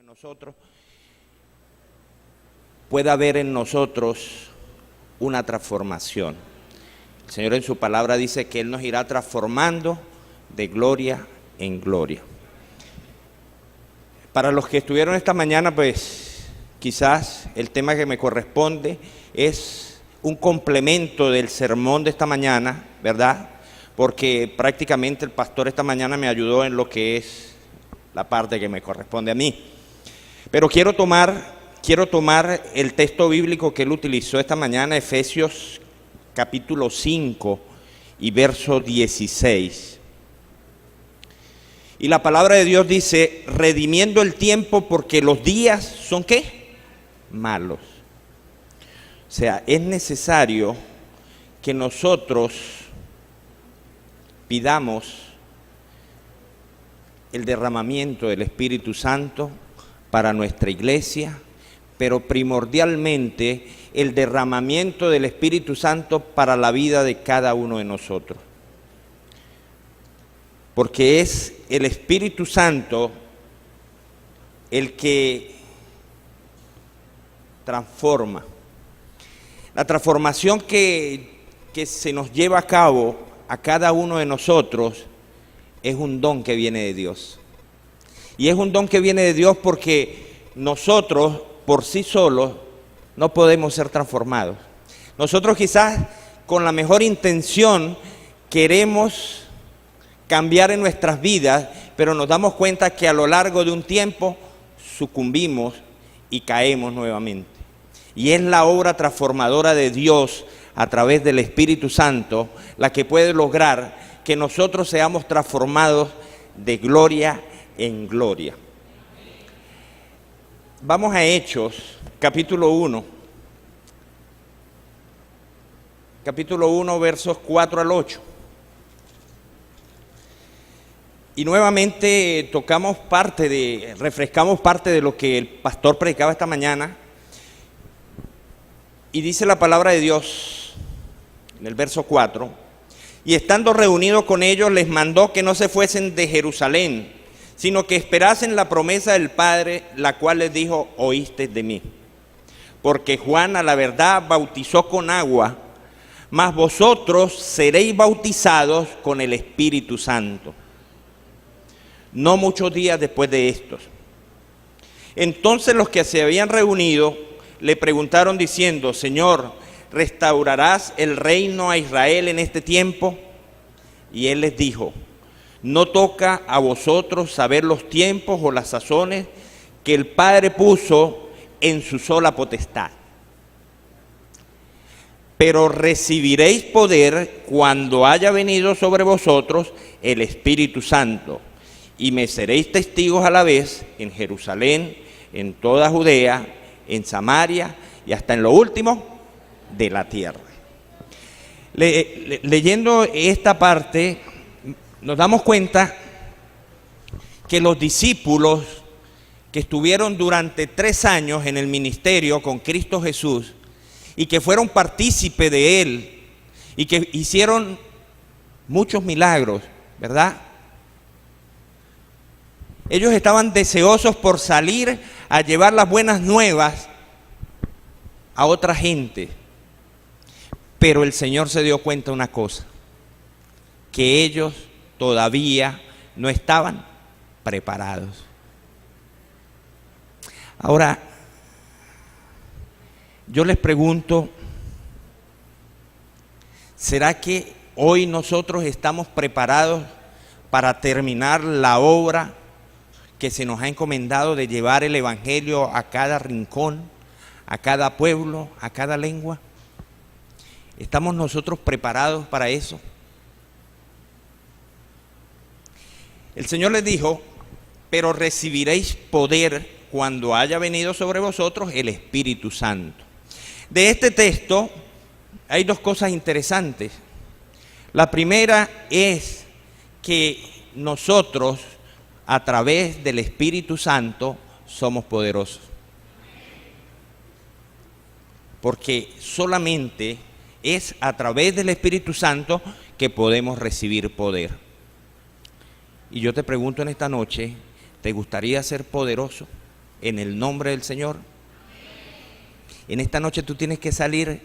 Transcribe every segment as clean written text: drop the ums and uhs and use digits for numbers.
nosotros, pueda haber en nosotros una transformación. El Señor en su palabra dice que Él nos irá transformando de gloria en gloria. Para los que estuvieron esta mañana, pues quizás el tema que me corresponde es un complemento del sermón de esta mañana, ¿verdad? Porque prácticamente el pastor esta mañana me ayudó en lo que es la parte que me corresponde a mí. Pero quiero tomar el texto bíblico que él utilizó esta mañana, Efesios capítulo 5 y verso 16. Y la palabra de Dios dice, redimiendo el tiempo porque los días son ¿qué? Malos. O sea, es necesario que nosotros pidamos el derramamiento del Espíritu Santo para nuestra iglesia, pero primordialmente el derramamiento del Espíritu Santo para la vida de cada uno de nosotros. Porque es el Espíritu Santo el que transforma. La transformación que se nos lleva a cabo a cada uno de nosotros es un don que viene de Dios. Y es un don que viene de Dios porque nosotros por sí solos no podemos ser transformados. Nosotros quizás con la mejor intención queremos cambiar en nuestras vidas, pero nos damos cuenta que a lo largo de un tiempo sucumbimos y caemos nuevamente. Y es la obra transformadora de Dios a través del Espíritu Santo la que puede lograr que nosotros seamos transformados de gloria en gloria. Vamos a Hechos, capítulo 1. Capítulo 1, versos 4 al 8. Y nuevamente refrescamos parte de lo que el pastor predicaba esta mañana. Y dice la palabra de Dios en el verso 4, y estando reunidos con ellos les mandó que no se fuesen de Jerusalén, sino que esperasen la promesa del Padre, la cual les dijo, oísteis de mí. Porque Juan a la verdad bautizó con agua, mas vosotros seréis bautizados con el Espíritu Santo. No muchos días después de estos. Entonces los que se habían reunido le preguntaron diciendo, Señor, ¿restaurarás el reino a Israel en este tiempo? Y él les dijo, no toca a vosotros saber los tiempos o las sazones que el Padre puso en su sola potestad. Pero recibiréis poder cuando haya venido sobre vosotros el Espíritu Santo, y me seréis testigos a la vez en Jerusalén, en toda Judea, en Samaria y hasta en lo último de la tierra. Leyendo esta parte, nos damos cuenta que los discípulos que estuvieron durante 3 años en el ministerio con Cristo Jesús y que fueron partícipe de Él y que hicieron muchos milagros, ¿verdad? Ellos estaban deseosos por salir a llevar las buenas nuevas a otra gente. Pero el Señor se dio cuenta de una cosa, que ellos todavía no estaban preparados. Ahora, yo les pregunto, ¿será que hoy nosotros estamos preparados para terminar la obra que se nos ha encomendado de llevar el Evangelio a cada rincón, a cada pueblo, a cada lengua? ¿Estamos nosotros preparados para eso? El Señor les dijo, pero recibiréis poder cuando haya venido sobre vosotros el Espíritu Santo. De este texto hay 2 cosas interesantes. La primera es que nosotros, a través del Espíritu Santo, somos poderosos. Porque solamente es a través del Espíritu Santo que podemos recibir poder. Y yo te pregunto en esta noche, ¿te gustaría ser poderoso? en el nombre del Señor? En esta noche tú tienes que salir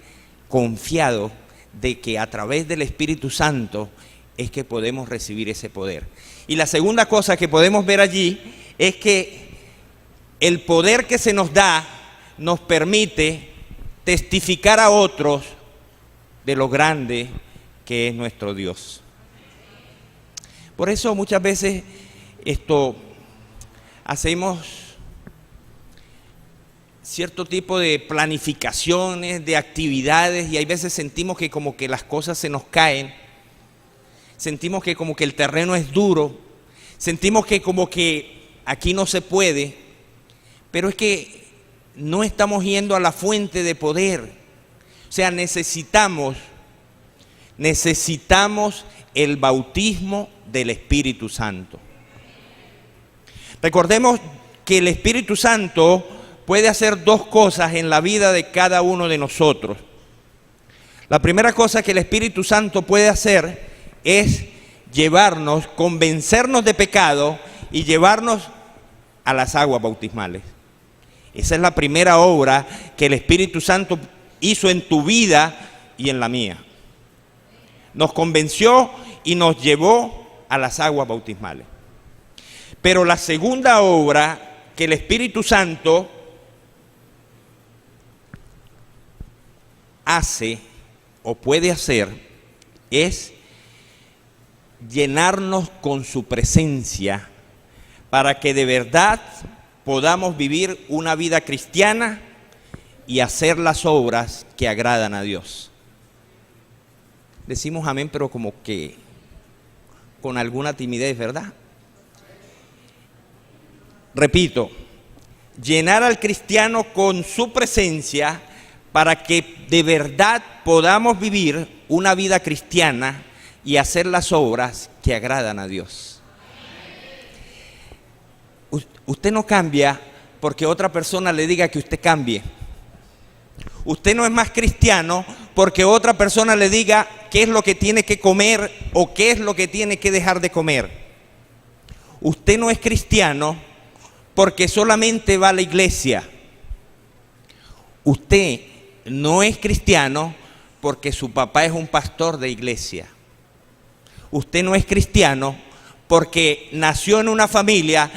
confiado de que a través del Espíritu Santo es que podemos recibir ese poder. Y la segunda cosa que podemos ver allí es que el poder que se nos da nos permite testificar a otros de lo grande que es nuestro Dios. Por eso muchas veces hacemos cierto tipo de planificaciones, de actividades, y hay veces sentimos que como que las cosas se nos caen, sentimos que como que el terreno es duro, sentimos que como que aquí no se puede, pero es que no estamos yendo a la fuente de poder. O sea, necesitamos el bautismo del Espíritu Santo. Recordemos que el Espíritu Santo puede hacer dos cosas en la vida de cada uno de nosotros. La primera cosa que el Espíritu Santo puede hacer es llevarnos, convencernos de pecado y llevarnos a las aguas bautismales. Esa es la primera obra que el Espíritu Santo hizo en tu vida y en la mía. Nos convenció y nos llevó a las aguas bautismales. Pero la segunda obra que el Espíritu Santo hace o puede hacer es llenarnos con su presencia para que de verdad podamos vivir una vida cristiana y hacer las obras que agradan a Dios. Decimos amén, pero como que con alguna timidez, ¿verdad? Repito, llenar al cristiano con su presencia para que de verdad podamos vivir una vida cristiana y hacer las obras que agradan a Dios. Usted no cambia porque otra persona le diga que usted cambie. Usted no es más cristiano porque otra persona le diga qué es lo que tiene que comer o qué es lo que tiene que dejar de comer. Usted no es cristiano porque solamente va a la iglesia. Usted no es cristiano porque su papá es un pastor de iglesia. Usted no es cristiano porque nació en una familia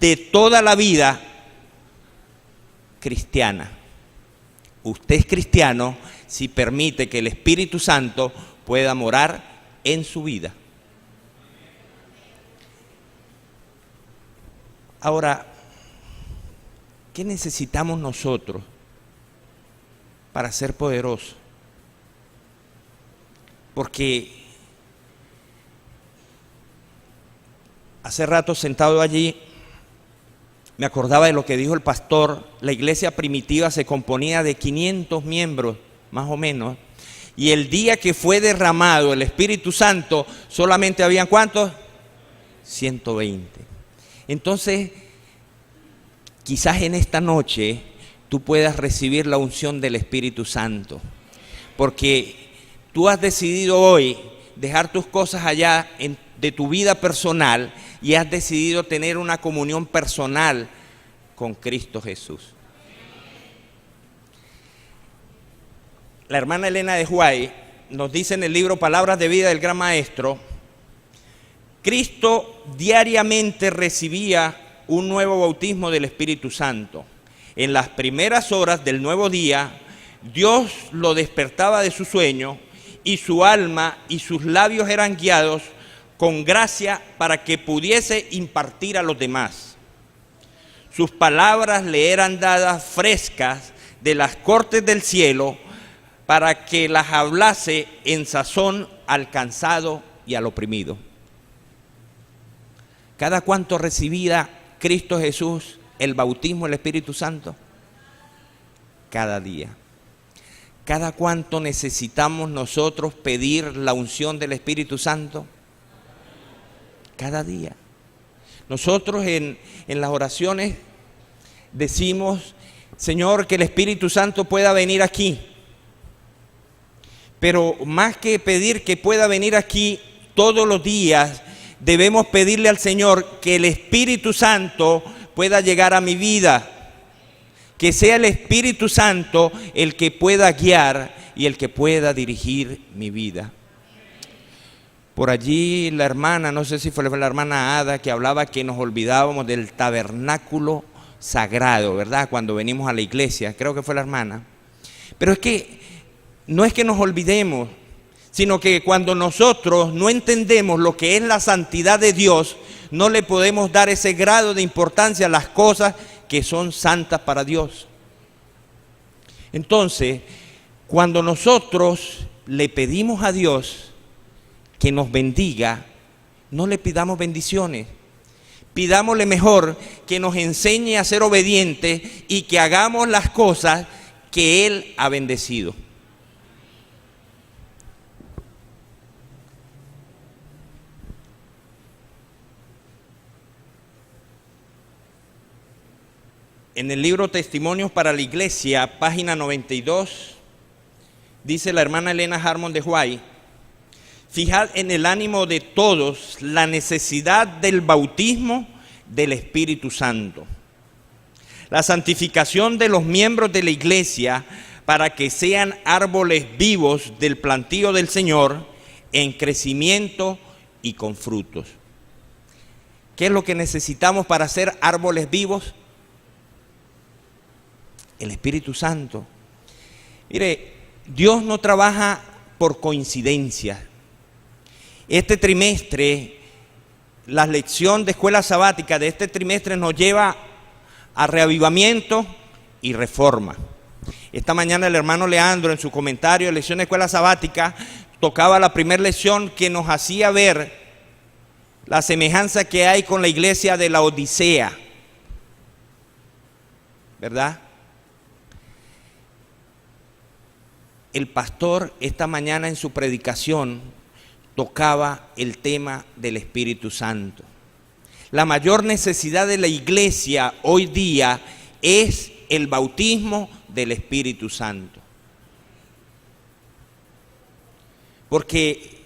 de toda la vida cristiana. Usted es cristiano si permite que el Espíritu Santo pueda morar en su vida. Ahora, ¿qué necesitamos nosotros para ser poderosos? Porque hace rato sentado allí me acordaba de lo que dijo el pastor. La iglesia primitiva se componía de 500 miembros, más o menos, y el día que fue derramado el Espíritu Santo, solamente habían ¿cuántos? 120. Entonces, quizás en esta noche tú puedas recibir la unción del Espíritu Santo, porque tú has decidido hoy dejar tus cosas allá de tu vida personal y has decidido tener una comunión personal con Cristo Jesús. La hermana Elena de White nos dice en el libro Palabras de Vida del Gran Maestro: Cristo diariamente recibía un nuevo bautismo del Espíritu Santo. En las primeras horas del nuevo día, Dios lo despertaba de su sueño y su alma y sus labios eran guiados con gracia para que pudiese impartir a los demás. Sus palabras le eran dadas frescas de las cortes del cielo para que las hablase en sazón al cansado y al oprimido. ¿Cada cuánto recibía Cristo Jesús el bautismo del Espíritu Santo? Cada día. ¿Cada cuánto necesitamos nosotros pedir la unción del Espíritu Santo? Cada día. Nosotros en las oraciones decimos: Señor, que el Espíritu Santo pueda venir aquí. Pero más que pedir que pueda venir aquí todos los días, debemos pedirle al Señor que el Espíritu Santo pueda llegar a mi vida. Que sea el Espíritu Santo el que pueda guiar y el que pueda dirigir mi vida. Por allí la hermana, no sé si fue la hermana Ada, que hablaba que nos olvidábamos del tabernáculo sagrado, ¿verdad? Cuando venimos a la iglesia, creo que fue la hermana. Pero es que no es que nos olvidemos, sino que cuando nosotros no entendemos lo que es la santidad de Dios, no le podemos dar ese grado de importancia a las cosas que son santas para Dios. Entonces, cuando nosotros le pedimos a Dios que nos bendiga, no le pidamos bendiciones. Pidámosle mejor que nos enseñe a ser obedientes y que hagamos las cosas que Él ha bendecido. En el libro Testimonios para la Iglesia, página 92, dice la hermana Elena Harmon de White: fijad en el ánimo de todos la necesidad del bautismo del Espíritu Santo, la santificación de los miembros de la iglesia para que sean árboles vivos del plantío del Señor en crecimiento y con frutos. ¿Qué es lo que necesitamos para ser árboles vivos? El Espíritu Santo. Mire, Dios no trabaja por coincidencia. Este trimestre, la lección de escuela sabática de este trimestre nos lleva a reavivamiento y reforma. Esta mañana el hermano Leandro, en su comentario de lección de escuela sabática, tocaba la primera lección que nos hacía ver la semejanza que hay con la iglesia de la Odisea, ¿verdad? El pastor esta mañana en su predicación tocaba el tema del Espíritu Santo. La mayor necesidad de la iglesia hoy día es el bautismo del Espíritu Santo. Porque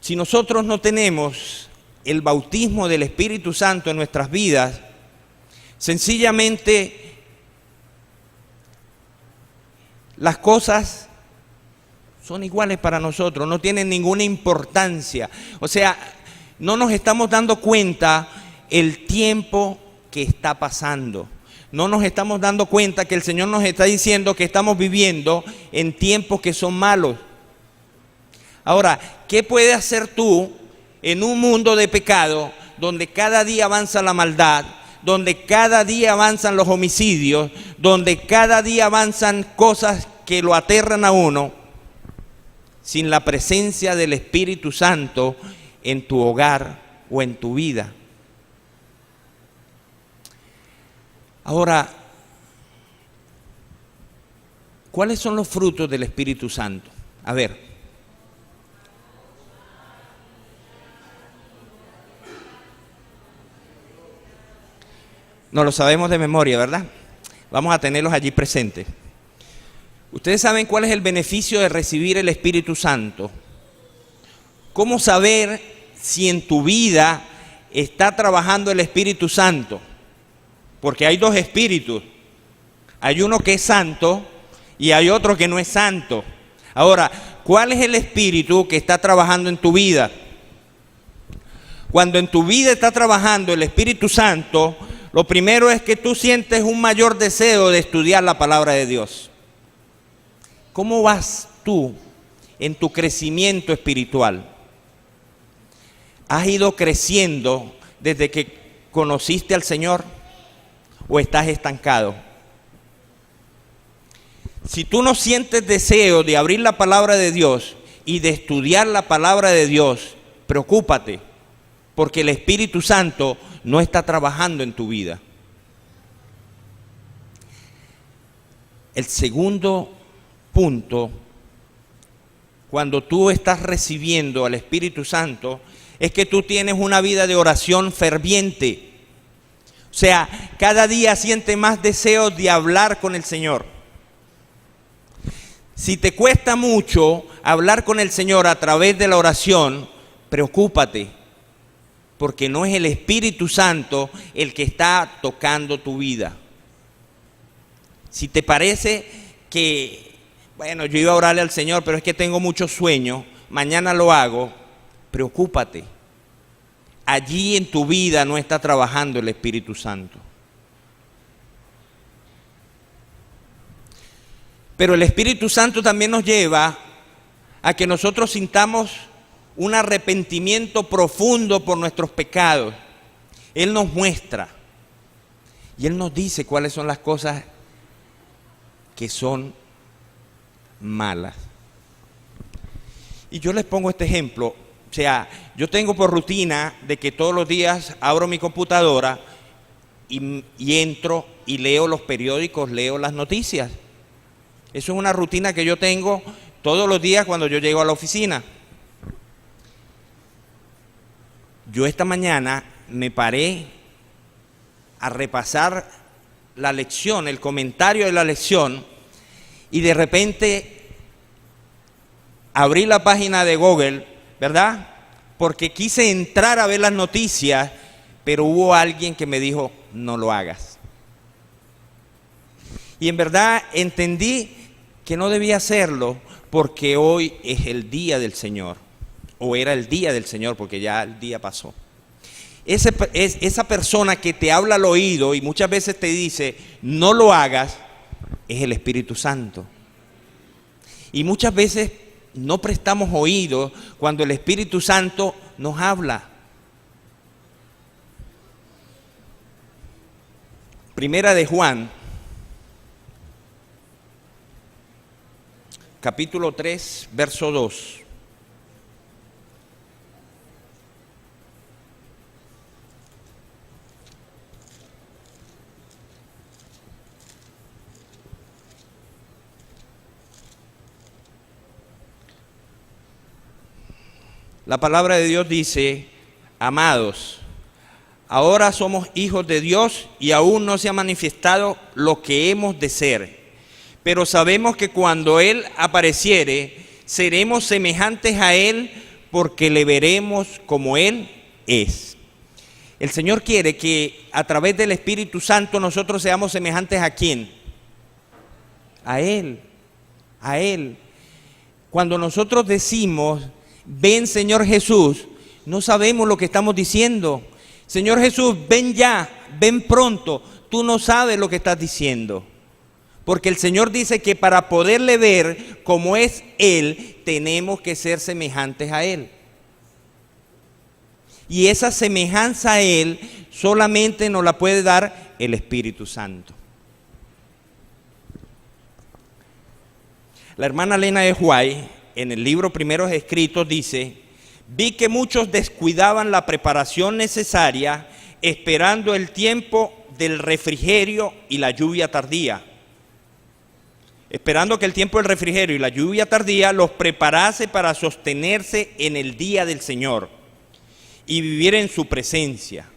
si nosotros no tenemos el bautismo del Espíritu Santo en nuestras vidas, sencillamente las cosas son iguales para nosotros, no tienen ninguna importancia. O sea, no nos estamos dando cuenta el tiempo que está pasando. No nos estamos dando cuenta que el Señor nos está diciendo que estamos viviendo en tiempos que son malos. Ahora, ¿qué puedes hacer tú en un mundo de pecado donde cada día avanza la maldad, donde cada día avanzan los homicidios, donde cada día avanzan cosas que lo aterran a uno, sin la presencia del Espíritu Santo en tu hogar o en tu vida? Ahora, ¿cuáles son los frutos del Espíritu Santo? A ver. No lo sabemos de memoria, ¿verdad? Vamos a tenerlos allí presentes. Ustedes saben cuál es el beneficio de recibir el Espíritu Santo. ¿Cómo saber si en tu vida está trabajando el Espíritu Santo? Porque hay dos espíritus. Hay uno que es santo y hay otro que no es santo. Ahora, ¿cuál es el espíritu que está trabajando en tu vida? Cuando en tu vida está trabajando el Espíritu Santo, lo primero es que tú sientes un mayor deseo de estudiar la palabra de Dios. ¿Cómo vas tú en tu crecimiento espiritual? ¿Has ido creciendo desde que conociste al Señor o estás estancado? Si tú no sientes deseo de abrir la palabra de Dios y de estudiar la palabra de Dios, preocúpate, porque el Espíritu Santo no está trabajando en tu vida. El segundo punto, cuando tú estás recibiendo al Espíritu Santo, es que tú tienes una vida de oración ferviente. O sea, cada día sientes más deseo de hablar con el Señor. Si te cuesta mucho hablar con el Señor a través de la oración, preocúpate, porque no es el Espíritu Santo el que está tocando tu vida. Si te parece que, bueno, yo iba a orarle al Señor, pero es que tengo mucho sueño, mañana lo hago, preocúpate. Allí en tu vida no está trabajando el Espíritu Santo. Pero el Espíritu Santo también nos lleva a que nosotros sintamos un arrepentimiento profundo por nuestros pecados. Él nos muestra y Él nos dice cuáles son las cosas que son malas. Y yo les pongo este ejemplo. O sea, yo tengo por rutina de que todos los días abro mi computadora y entro y leo los periódicos, leo las noticias. Eso es una rutina que yo tengo todos los días cuando yo llego a la oficina. Yo esta mañana me paré a repasar la lección, el comentario de la lección, y de repente abrí la página de Google, ¿verdad? Porque quise entrar a ver las noticias, pero hubo alguien que me dijo, no lo hagas. Y en verdad entendí que no debía hacerlo porque hoy es el día del Señor, o era el día del Señor porque ya el día pasó. Esa persona que te habla al oído y muchas veces te dice, no lo hagas, es el Espíritu Santo. Y muchas veces no prestamos oído cuando el Espíritu Santo nos habla. Primera de Juan, capítulo 3, verso 2. La palabra de Dios dice, amados, ahora somos hijos de Dios y aún no se ha manifestado lo que hemos de ser. Pero sabemos que cuando Él apareciere, seremos semejantes a Él porque le veremos como Él es. El Señor quiere que a través del Espíritu Santo nosotros seamos semejantes ¿a quién? A Él, a Él. Cuando nosotros decimos, ven Señor Jesús, no sabemos lo que estamos diciendo. Señor Jesús, ven ya, ven pronto. Tú no sabes lo que estás diciendo. Porque el Señor dice que para poderle ver como es Él, tenemos que ser semejantes a Él. Y esa semejanza a Él solamente nos la puede dar el Espíritu Santo. La hermana Elena de White, en el libro Primeros Escritos, dice, vi que muchos descuidaban la preparación necesaria esperando el tiempo del refrigerio y la lluvia tardía. Esperando que el tiempo del refrigerio y la lluvia tardía los preparase para sostenerse en el día del Señor y vivir en su presencia.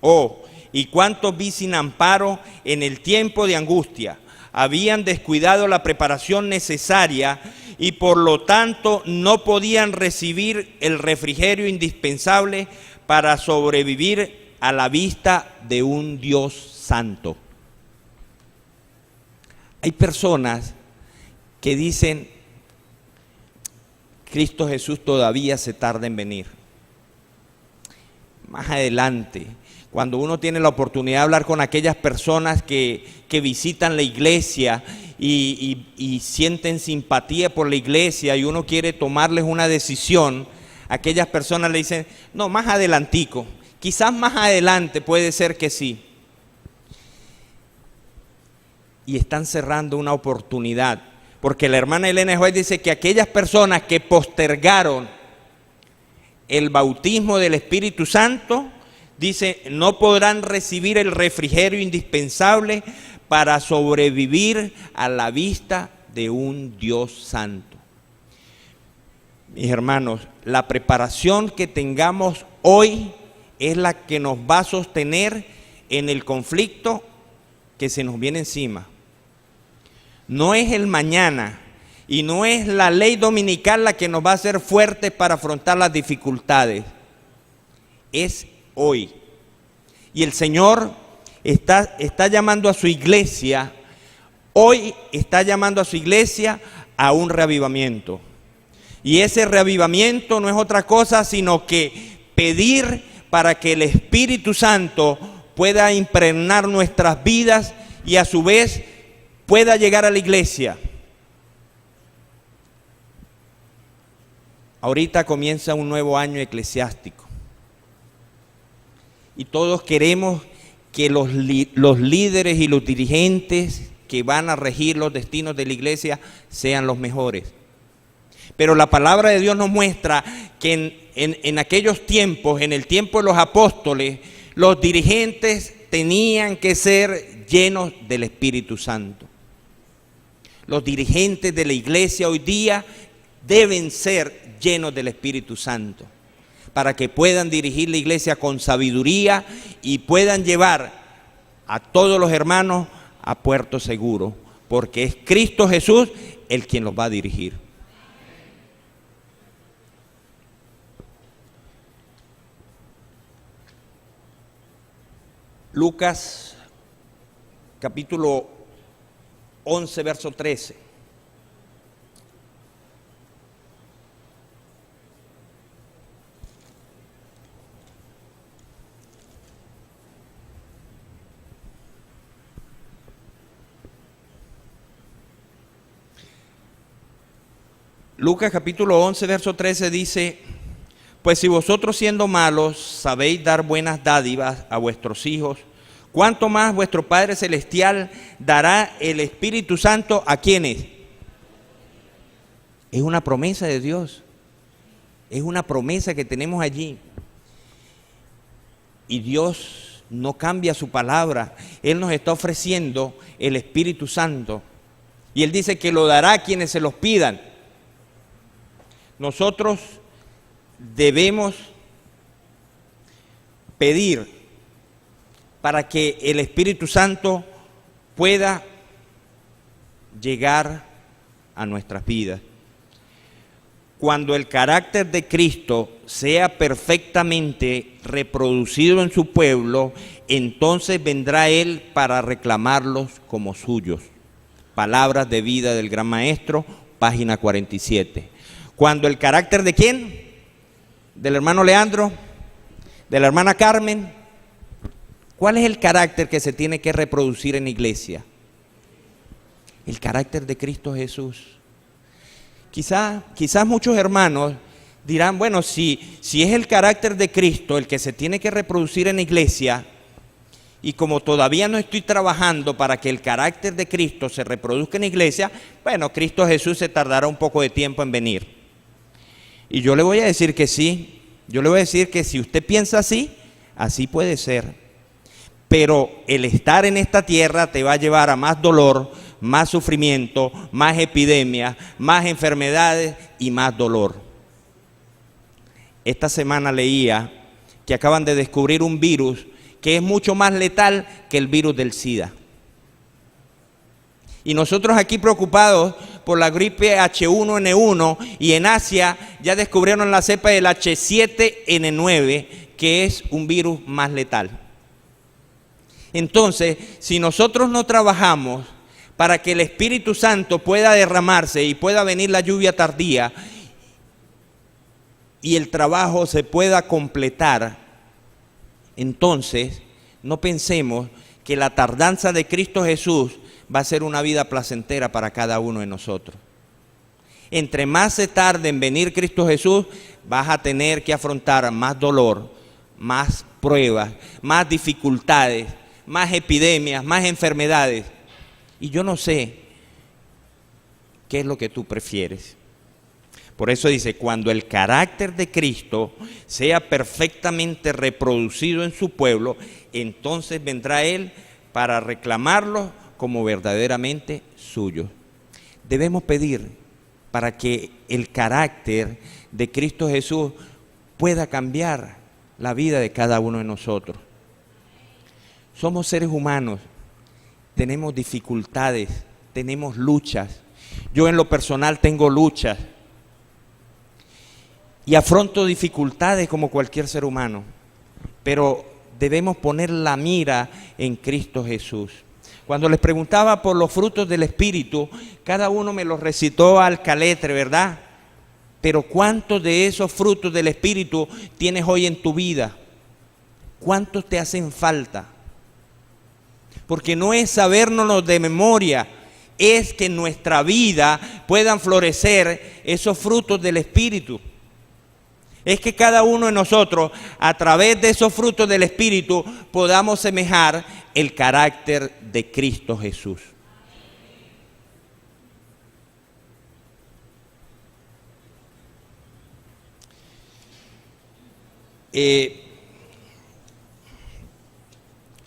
Oh, y cuántos vi sin amparo en el tiempo de angustia. Habían descuidado la preparación necesaria y por lo tanto no podían recibir el refrigerio indispensable para sobrevivir a la vista de un Dios santo. Hay personas que dicen, Cristo Jesús todavía se tarda en venir. Más adelante, cuando uno tiene la oportunidad de hablar con aquellas personas que visitan la iglesia y sienten simpatía por la iglesia y uno quiere tomarles una decisión, aquellas personas le dicen, no, más adelantico, quizás más adelante puede ser que sí. Y están cerrando una oportunidad. Porque la hermana Elena de White dice que aquellas personas que postergaron el bautismo del Espíritu Santo, dice, no podrán recibir el refrigerio indispensable para sobrevivir a la vista de un Dios santo. Mis hermanos, la preparación que tengamos hoy es la que nos va a sostener en el conflicto que se nos viene encima. No es el mañana y no es la ley dominical la que nos va a hacer fuertes para afrontar las dificultades. Es hoy. Y el Señor está llamando a su iglesia, hoy está llamando a su iglesia a un reavivamiento. Y ese reavivamiento no es otra cosa sino que pedir para que el Espíritu Santo pueda impregnar nuestras vidas y a su vez pueda llegar a la iglesia. Ahorita comienza un nuevo año eclesiástico y todos queremos que los líderes y los dirigentes que van a regir los destinos de la iglesia sean los mejores. Pero la palabra de Dios nos muestra que en aquellos tiempos, en el tiempo de los apóstoles, los dirigentes tenían que ser llenos del Espíritu Santo. Los dirigentes de la iglesia hoy día deben ser llenos del Espíritu Santo para que puedan dirigir la iglesia con sabiduría y puedan llevar a todos los hermanos a puerto seguro, porque es Cristo Jesús el quien los va a dirigir. Lucas capítulo 11, verso 13. Lucas capítulo 11, verso 13 dice: pues si vosotros siendo malos sabéis dar buenas dádivas a vuestros hijos, ¿cuánto más vuestro Padre Celestial dará el Espíritu Santo a quienes? Es una promesa de Dios, es una promesa que tenemos allí. Y Dios no cambia su palabra, Él nos está ofreciendo el Espíritu Santo. Y Él dice que lo dará a quienes se los pidan. Nosotros debemos pedir para que el Espíritu Santo pueda llegar a nuestras vidas. Cuando el carácter de Cristo sea perfectamente reproducido en su pueblo, entonces vendrá Él para reclamarlos como suyos. Palabras de vida del Gran Maestro, página 47. Cuando el carácter de ¿quién? Del hermano Leandro, de la hermana Carmen. ¿Cuál es el carácter que se tiene que reproducir en la iglesia? El carácter de Cristo Jesús. Quizás muchos hermanos dirán, bueno, si es el carácter de Cristo el que se tiene que reproducir en la iglesia, y como todavía no estoy trabajando para que el carácter de Cristo se reproduzca en la iglesia, bueno, Cristo Jesús se tardará un poco de tiempo en venir. Y yo le voy a decir que sí, yo le voy a decir que si usted piensa así, así puede ser. Pero el estar en esta tierra te va a llevar a más dolor, más sufrimiento, más epidemias, más enfermedades y más dolor. Esta semana leía que acaban de descubrir un virus que es mucho más letal que el virus del SIDA. Y nosotros aquí preocupados por la gripe H1N1 y en Asia ya descubrieron la cepa del H7N9, que es un virus más letal. Entonces, si nosotros no trabajamos para que el Espíritu Santo pueda derramarse y pueda venir la lluvia tardía y el trabajo se pueda completar, entonces no pensemos que la tardanza de Cristo Jesús va a ser una vida placentera para cada uno de nosotros. Entre más se tarde en venir Cristo Jesús, vas a tener que afrontar más dolor, más pruebas, más dificultades, más epidemias, más enfermedades. Y yo no sé qué es lo que tú prefieres. Por eso dice, cuando el carácter de Cristo sea perfectamente reproducido en su pueblo, entonces vendrá Él para reclamarlo como verdaderamente suyo. Debemos pedir para que el carácter de Cristo Jesús pueda cambiar la vida de cada uno de nosotros. Somos seres humanos, tenemos dificultades, tenemos luchas. Yo en lo personal tengo luchas y afronto dificultades como cualquier ser humano, pero debemos poner la mira en Cristo Jesús. Cuando les preguntaba por los frutos del Espíritu, cada uno me los recitó al caletre, ¿verdad? Pero ¿cuántos de esos frutos del Espíritu tienes hoy en tu vida? ¿Cuántos te hacen falta? Porque no es sabérnoslos de memoria, es que en nuestra vida puedan florecer esos frutos del Espíritu. Es que cada uno de nosotros, a través de esos frutos del Espíritu, podamos semejar el carácter de Cristo Jesús.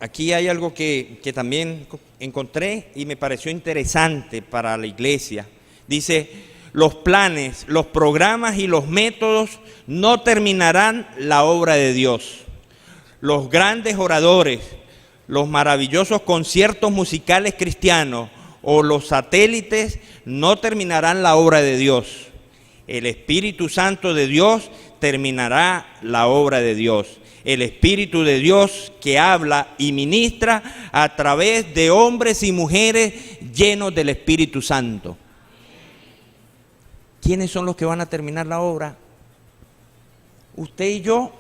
Aquí hay algo que también encontré y me pareció interesante para la iglesia. Dice, los planes, los programas y los métodos no terminarán la obra de Dios. Los grandes oradores, los maravillosos conciertos musicales cristianos o los satélites no terminarán la obra de Dios. El Espíritu Santo de Dios terminará la obra de Dios. El Espíritu de Dios que habla y ministra a través de hombres y mujeres llenos del Espíritu Santo. ¿Quiénes son los que van a terminar la obra? Usted y yo.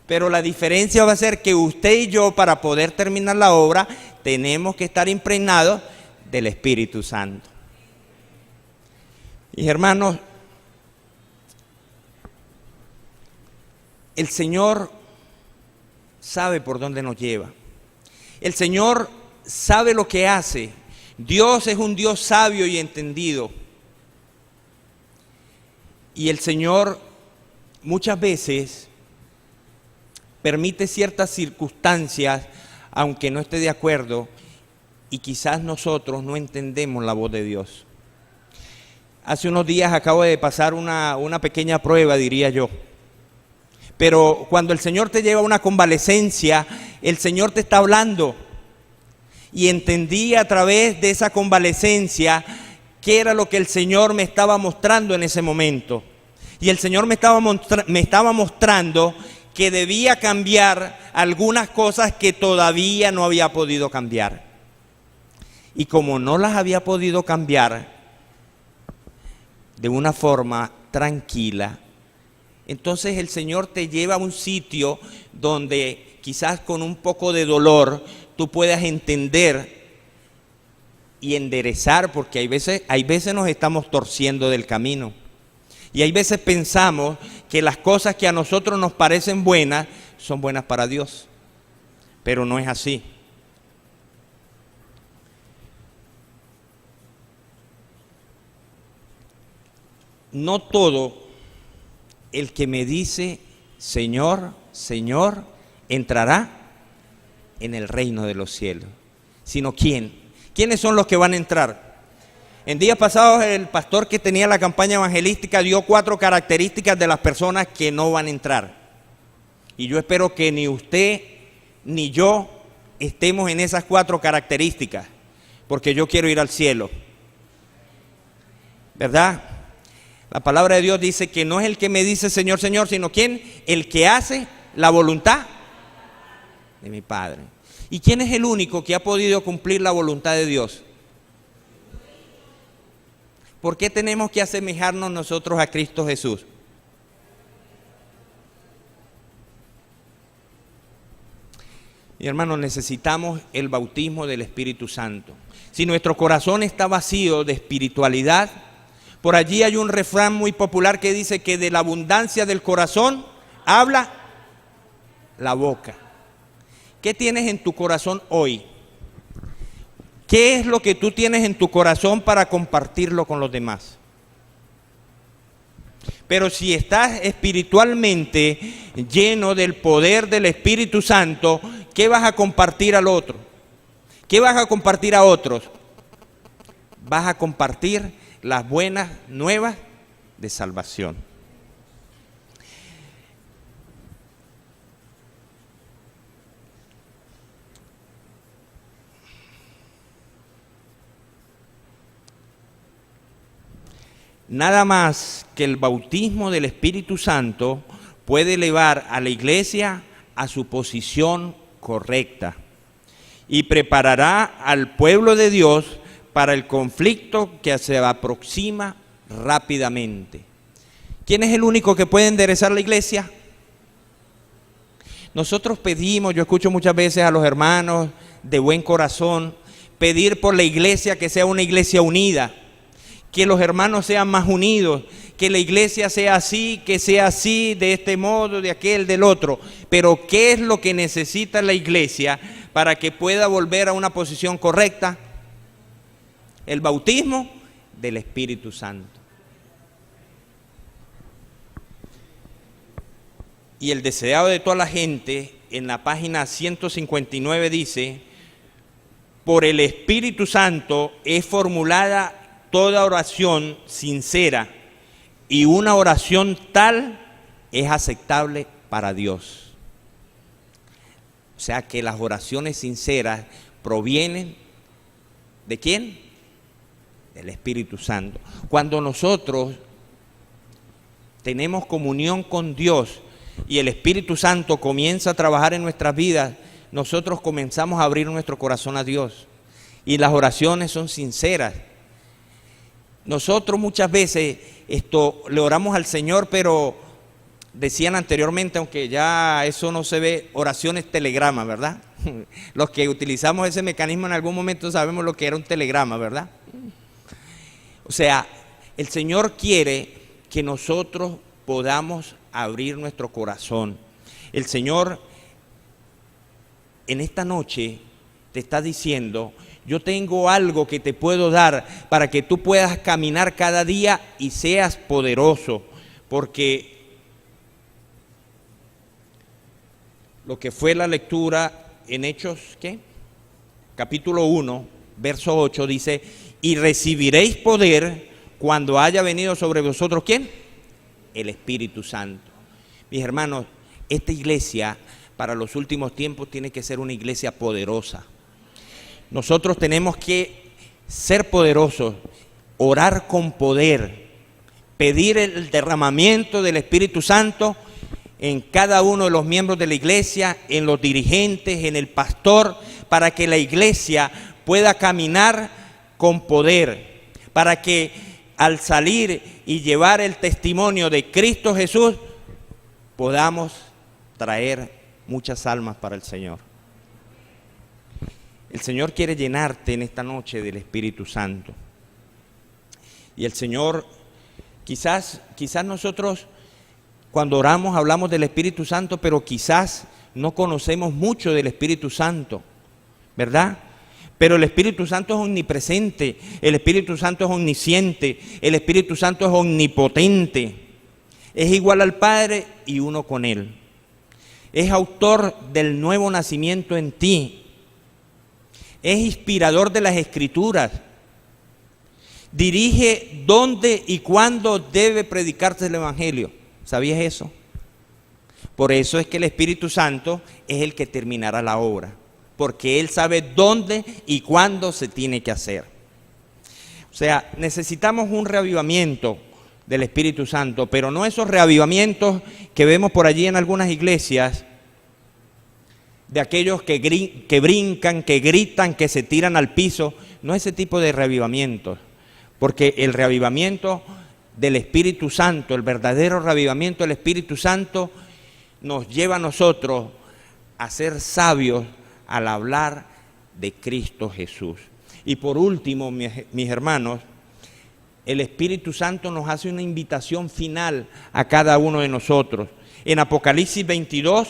Pero la diferencia va a ser que usted y yo, para poder terminar la obra, tenemos que estar impregnados del Espíritu Santo. Y hermanos, el Señor sabe por dónde nos lleva. El Señor sabe lo que hace. Dios es un Dios sabio y entendido. Y el Señor muchas veces permite ciertas circunstancias, aunque no esté de acuerdo, y quizás nosotros no entendemos la voz de Dios. Hace unos días acabo de pasar una pequeña prueba, diría yo. Pero cuando el Señor te lleva a una convalecencia, el Señor te está hablando. Y entendí a través de esa convalecencia qué era lo que el Señor me estaba mostrando en ese momento. Y el Señor me estaba mostrando que debía cambiar algunas cosas que todavía no había podido cambiar. Y como no las había podido cambiar de una forma tranquila, entonces el Señor te lleva a un sitio donde quizás con un poco de dolor tú puedas entender y enderezar, porque hay veces nos estamos torciendo del camino. Y hay veces pensamos que las cosas que a nosotros nos parecen buenas son buenas para Dios, pero no es así. No todo el que me dice Señor, Señor, entrará en el reino de los cielos, sino ¿quién? ¿Quiénes son los que van a entrar? En días pasados el pastor que tenía la campaña evangelística dio 4 características de las personas que no van a entrar. Y yo espero que ni usted ni yo estemos en esas 4 características, porque yo quiero ir al cielo, ¿verdad? La palabra de Dios dice que no es el que me dice Señor, Señor, sino ¿quién? El que hace la voluntad de mi Padre. ¿Y quién es el único que ha podido cumplir la voluntad de Dios? ¿Por qué tenemos que asemejarnos nosotros a Cristo Jesús? Mi hermano, necesitamos el bautismo del Espíritu Santo. Si nuestro corazón está vacío de espiritualidad, por allí hay un refrán muy popular que dice que de la abundancia del corazón habla la boca. ¿Qué tienes en tu corazón hoy? ¿Qué es lo que tú tienes en tu corazón para compartirlo con los demás? Pero si estás espiritualmente lleno del poder del Espíritu Santo, ¿qué vas a compartir al otro? ¿Qué vas a compartir a otros? Vas a compartir las buenas nuevas de salvación. Nada más que el bautismo del Espíritu Santo puede elevar a la iglesia a su posición correcta y preparará al pueblo de Dios para el conflicto que se aproxima rápidamente. ¿Quién es el único que puede enderezar la iglesia? Nosotros pedimos, yo escucho muchas veces a los hermanos de buen corazón pedir por la iglesia que sea una iglesia unida, que los hermanos sean más unidos, que la iglesia sea así, que sea así, de este modo, de aquel, del otro. Pero ¿qué es lo que necesita la iglesia para que pueda volver a una posición correcta? El bautismo del Espíritu Santo. Y el deseado de toda la gente, en la página 159 dice: por el Espíritu Santo es formulada toda oración sincera, y una oración tal es aceptable para Dios. O sea que las oraciones sinceras provienen ¿de quién? Del Espíritu Santo. Cuando nosotros tenemos comunión con Dios y el Espíritu Santo comienza a trabajar en nuestras vidas, nosotros comenzamos a abrir nuestro corazón a Dios y las oraciones son sinceras. Nosotros muchas veces le oramos al Señor, pero decían anteriormente, aunque ya eso no se ve, oraciones telegrama, ¿verdad? Los que utilizamos ese mecanismo en algún momento sabemos lo que era un telegrama, ¿verdad? O sea, el Señor quiere que nosotros podamos abrir nuestro corazón. El Señor en esta noche te está diciendo: yo tengo algo que te puedo dar para que tú puedas caminar cada día y seas poderoso, porque lo que fue la lectura en Hechos, ¿qué? Capítulo 1, verso 8 dice: y recibiréis poder cuando haya venido sobre vosotros, ¿quién? El Espíritu Santo. Mis hermanos, esta iglesia para los últimos tiempos tiene que ser una iglesia poderosa. Nosotros tenemos que ser poderosos, orar con poder, pedir el derramamiento del Espíritu Santo en cada uno de los miembros de la iglesia, en los dirigentes, en el pastor, para que la iglesia pueda caminar con poder, para que al salir y llevar el testimonio de Cristo Jesús, podamos traer muchas almas para el Señor. El Señor quiere llenarte en esta noche del Espíritu Santo. Y el Señor, quizás nosotros cuando oramos hablamos del Espíritu Santo, pero quizás no conocemos mucho del Espíritu Santo, ¿verdad? Pero el Espíritu Santo es omnipresente, el Espíritu Santo es omnisciente, el Espíritu Santo es omnipotente, es igual al Padre y uno con Él. Es autor del nuevo nacimiento en ti. Es inspirador de las Escrituras. Dirige dónde y cuándo debe predicarse el Evangelio. ¿Sabías eso? Por eso es que el Espíritu Santo es el que terminará la obra, porque Él sabe dónde y cuándo se tiene que hacer. O sea, necesitamos un reavivamiento del Espíritu Santo, pero no esos reavivamientos que vemos por allí en algunas iglesias, de aquellos que brincan, que gritan, que se tiran al piso. No ese tipo de reavivamientos, porque el reavivamiento del Espíritu Santo, el verdadero reavivamiento del Espíritu Santo, nos lleva a nosotros a ser sabios al hablar de Cristo Jesús. Y por último, mis hermanos, el Espíritu Santo nos hace una invitación final a cada uno de nosotros. En Apocalipsis 22,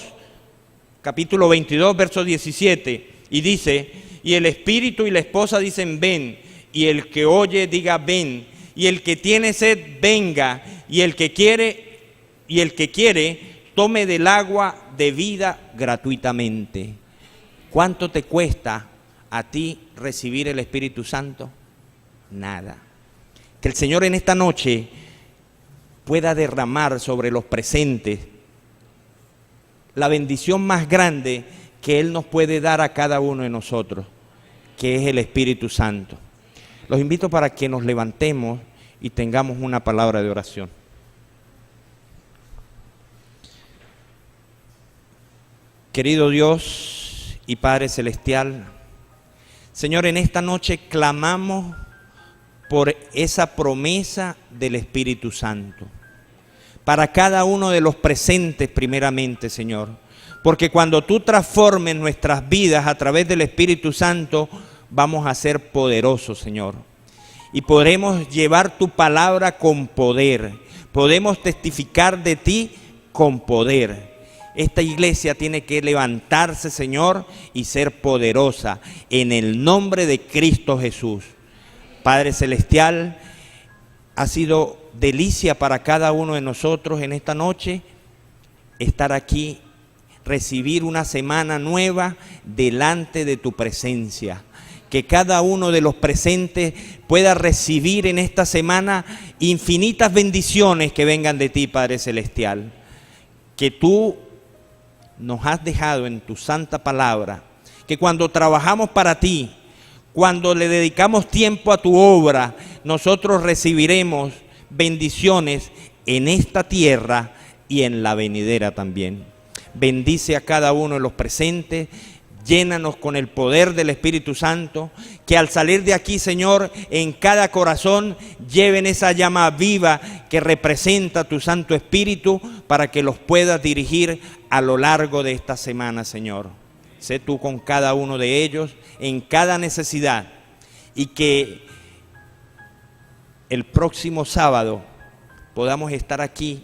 capítulo 22, verso 17, y dice: y el Espíritu y la esposa dicen ven, y el que oye diga ven, y el que tiene sed venga, y el que quiere tome del agua de vida gratuitamente. ¿Cuánto te cuesta a ti recibir el Espíritu Santo? Nada. Que el Señor en esta noche pueda derramar sobre los presentes la bendición más grande que Él nos puede dar a cada uno de nosotros, que es el Espíritu Santo. Los invito para que nos levantemos y tengamos una palabra de oración. Querido Dios y Padre Celestial, Señor, en esta noche clamamos por esa promesa del Espíritu Santo, para cada uno de los presentes primeramente, Señor, porque cuando tú transformes nuestras vidas a través del Espíritu Santo, vamos a ser poderosos, Señor, y podremos llevar tu palabra con poder, podemos testificar de ti con poder. Esta iglesia tiene que levantarse, Señor, y ser poderosa en el nombre de Cristo Jesús. Padre Celestial, ha sido delicia para cada uno de nosotros en esta noche estar aquí, recibir una semana nueva delante de tu presencia. Que cada uno de los presentes pueda recibir en esta semana infinitas bendiciones que vengan de ti, Padre Celestial. Que tú nos has dejado en tu santa palabra, que cuando trabajamos para ti, cuando le dedicamos tiempo a tu obra, nosotros recibiremos bendiciones en esta tierra y en la venidera también. Bendice a cada uno de los presentes, llénanos con el poder del Espíritu Santo, que al salir de aquí, Señor, en cada corazón lleven esa llama viva que representa tu Santo Espíritu para que los puedas dirigir a lo largo de esta semana, Señor. Sé tú con cada uno de ellos, en cada necesidad, y que el próximo sábado podamos estar aquí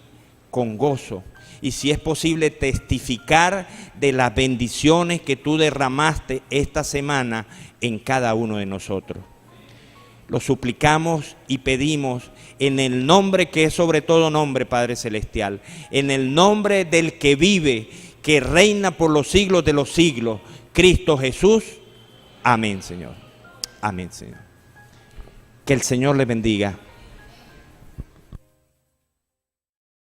con gozo, y si es posible testificar de las bendiciones que tú derramaste esta semana en cada uno de nosotros. Lo suplicamos y pedimos en el nombre que es sobre todo nombre, Padre Celestial, en el nombre del que vive, que reina por los siglos de los siglos, Cristo Jesús. Amén, Señor. Amén, Señor. Que el Señor le bendiga.